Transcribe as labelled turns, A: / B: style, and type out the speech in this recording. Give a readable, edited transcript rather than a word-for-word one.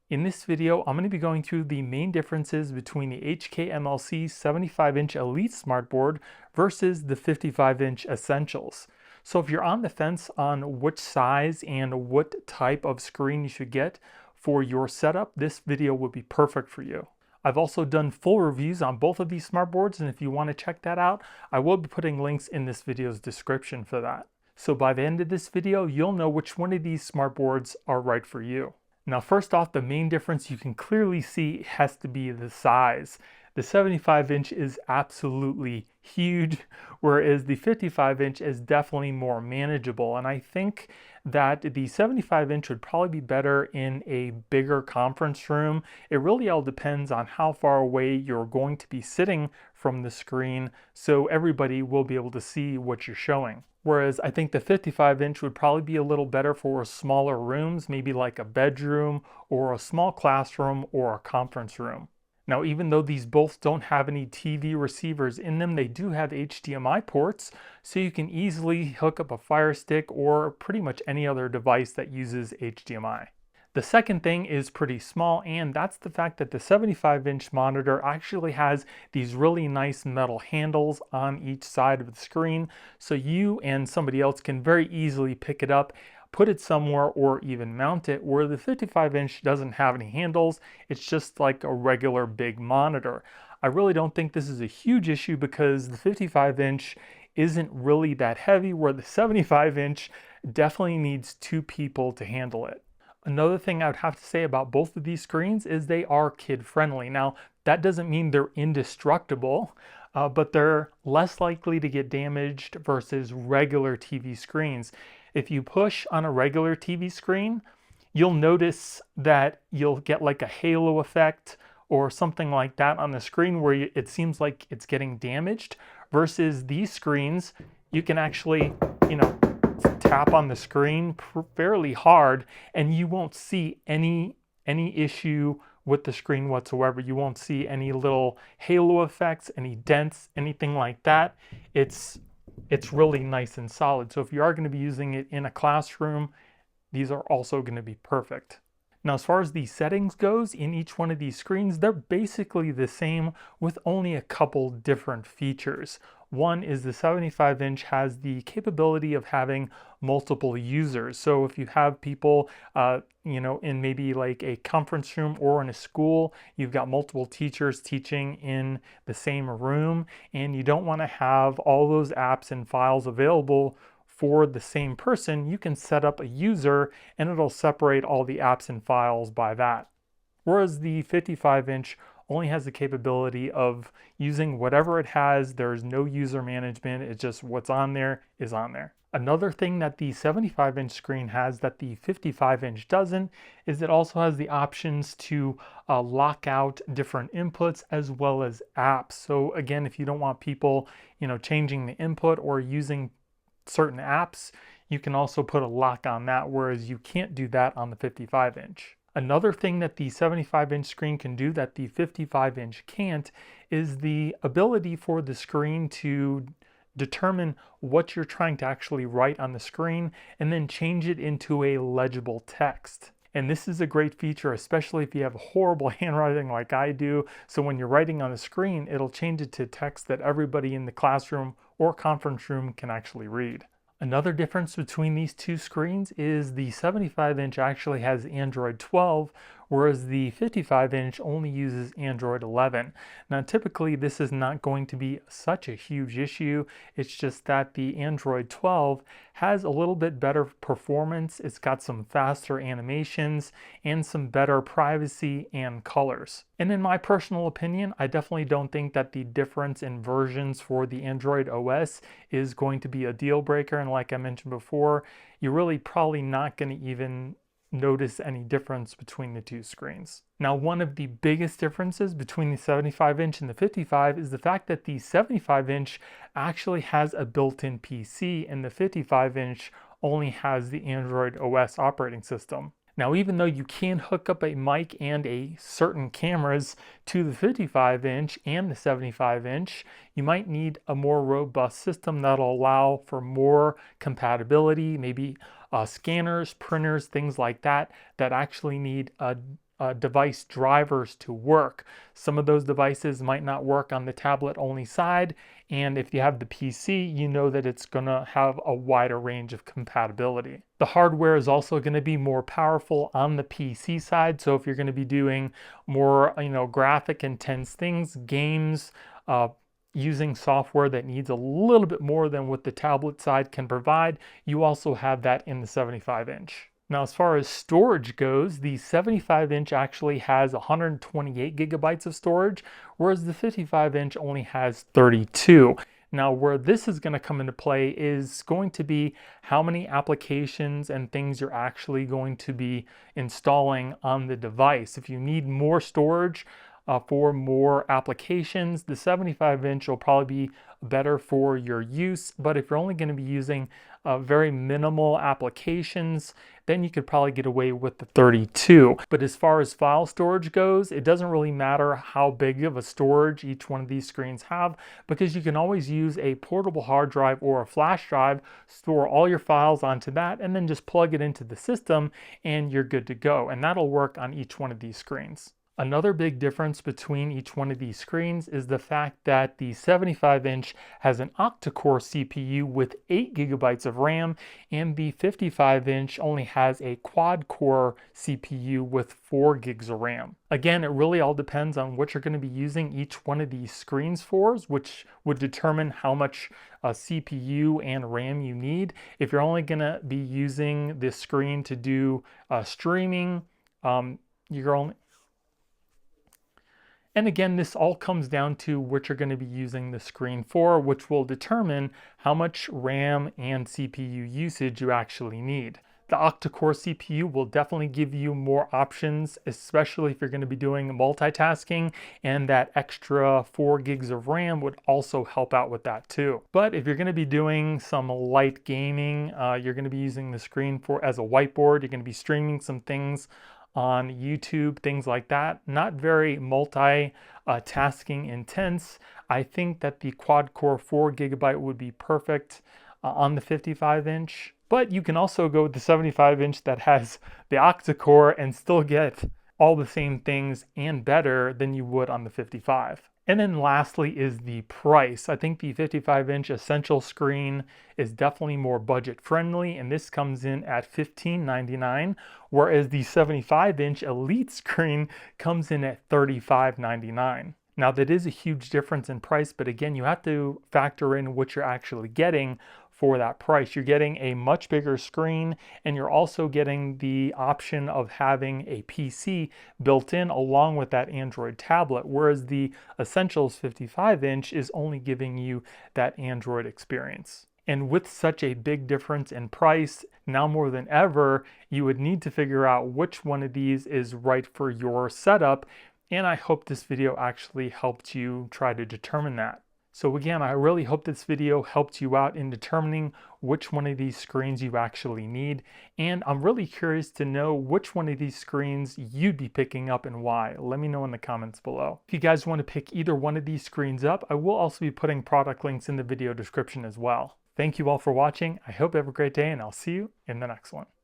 A: In this video, I'm going to be going through the main differences between the HKMLC 75-inch Elite Smartboard versus the 55-inch Essentials. So if you're on the fence on which size and what type of screen you should get for your setup, this video would be perfect for you. I've also done full reviews on both of these smartboards, and if you want to check that out, I will be putting links in this video's description for that. So by the end of this video, you'll know which one of these smartboards are right for you. Now, first off, the main difference you can clearly see has to be the size. The 75-inch is absolutely huge, whereas the 55-inch is definitely more manageable. And I think that the 75-inch would probably be better in a bigger conference room. It really all depends on how far away you're going to be sitting from the screen, so everybody will be able to see what you're showing. Whereas I think the 55-inch would probably be a little better for smaller rooms, maybe like a bedroom or a small classroom or a conference room. Now, even though these both don't have any TV receivers in them, they do have HDMI ports, so you can easily hook up a Fire Stick or pretty much any other device that uses HDMI. The second thing is pretty small, and that's the fact that the 75-inch monitor actually has these really nice metal handles on each side of the screen, so you and somebody else can very easily pick it up, put it somewhere, or even mount it, where the 55-inch doesn't have any handles. It's just like a regular big monitor. I really don't think this is a huge issue because the 55-inch isn't really that heavy, where the 75-inch definitely needs two people to handle it. Another thing I would have to say about both of these screens is they are kid-friendly. Now, that doesn't mean they're indestructible, but they're less likely to get damaged versus regular TV screens. If you push on a regular TV screen, you'll notice that you'll get like a halo effect or something like that on the screen where it seems like it's getting damaged, versus these screens, you can actually, tap on the screen fairly hard and you won't see any issue with the screen whatsoever. You won't see any little halo effects, any dents, anything like that. It's really nice and solid. So if you are going to be using it in a classroom, these are also going to be perfect. Now, as far as the settings goes, in each one of these screens, they're basically the same with only a couple different features. One is the 75-inch has the capability of having multiple users. So if you have people, in maybe like a conference room or in a school, you've got multiple teachers teaching in the same room, and you don't want to have all those apps and files available for the same person, you can set up a user and it'll separate all the apps and files by that. Whereas the 55-inch only has the capability of using whatever it has. There's no user management. It's just what's on there is on there. Another thing that the 75-inch screen has that the 55-inch doesn't is it also has the options to lock out different inputs as well as apps. So again, if you don't want people, changing the input or using certain apps, you can also put a lock on that, whereas you can't do that on the 55-inch. Another thing that the 75-inch screen can do that the 55-inch can't is the ability for the screen to determine what you're trying to actually write on the screen and then change it into a legible text. And this is a great feature, especially if you have horrible handwriting like I do. So when you're writing on the screen, it'll change it to text that everybody in the classroom or conference room can actually read. Another difference between these two screens is the 75-inch actually has Android 12, whereas the 55-inch only uses Android 11. Now, typically, this is not going to be such a huge issue. It's just that the Android 12 has a little bit better performance. It's got some faster animations and some better privacy and colors. And in my personal opinion, I definitely don't think that the difference in versions for the Android OS is going to be a deal breaker. And like I mentioned before, you're really probably not going to even notice any difference between the two screens. Now, one of the biggest differences between the 75-inch and the 55 is the fact that the 75-inch actually has a built-in PC and the 55-inch only has the Android OS operating system. Now, even though you can hook up a mic and a certain cameras to the 55-inch and the 75-inch, you might need a more robust system that'll allow for more compatibility, maybe scanners, printers, things like that, that actually need a device drivers to work. Some of those devices might not work on the tablet only side, and if you have the PC, you know that it's gonna have a wider range of compatibility. The hardware is also gonna be more powerful on the PC side, so if you're gonna be doing more, graphic intense things, games, using software that needs a little bit more than what the tablet side can provide, you also have that in the 75-inch. Now, as far as storage goes, the 75-inch actually has 128 gigabytes of storage, whereas the 55-inch only has 32. Now, where this is going to come into play is going to be how many applications and things you're actually going to be installing on the device. If you need more storage, for more applications, the 75-inch will probably be better for your use, but if you're only going to be using very minimal applications, then you could probably get away with the 32. But as far as file storage goes, it doesn't really matter how big of a storage each one of these screens have, because you can always use a portable hard drive or a flash drive, store all your files onto that, and then just plug it into the system and you're good to go. And that'll work on each one of these screens. Another big difference between each one of these screens is the fact that the 75-inch has an octa-core CPU with 8 gigabytes of RAM, and the 55-inch only has a quad-core CPU with 4 gigs of RAM. Again, it really all depends on what you're going to be using each one of these screens for, which would determine how much CPU and RAM you need. If you're only going to be using this screen to do streaming, and again, this all comes down to what you're going to be using the screen for, which will determine how much RAM and CPU usage you actually need. The octa-core CPU will definitely give you more options, especially if you're going to be doing multitasking, and that extra 4 gigs of RAM would also help out with that too. But if you're going to be doing some light gaming, you're going to be using the screen as a whiteboard. You're going to be streaming some things on YouTube, things like that. Not very multitasking intense. I think that the quad-core 4 gigabyte would be perfect on the 55-inch. But you can also go with the 75-inch that has the octa-core and still get all the same things and better than you would on the 55. And then lastly is the price. I think the 55-inch Essential screen is definitely more budget friendly, and this comes in at $15.99, whereas the 75-inch Elite screen comes in at $35.99. Now that is a huge difference in price, but again, you have to factor in what you're actually getting for that price. You're getting a much bigger screen, and you're also getting the option of having a PC built in along with that Android tablet, whereas the Essentials 55-inch is only giving you that Android experience. And with such a big difference in price, now more than ever, you would need to figure out which one of these is right for your setup, and I hope this video actually helped you try to determine that. So again, I really hope this video helped you out in determining which one of these screens you actually need. And I'm really curious to know which one of these screens you'd be picking up and why. Let me know in the comments below. If you guys want to pick either one of these screens up, I will also be putting product links in the video description as well. Thank you all for watching. I hope you have a great day, and I'll see you in the next one.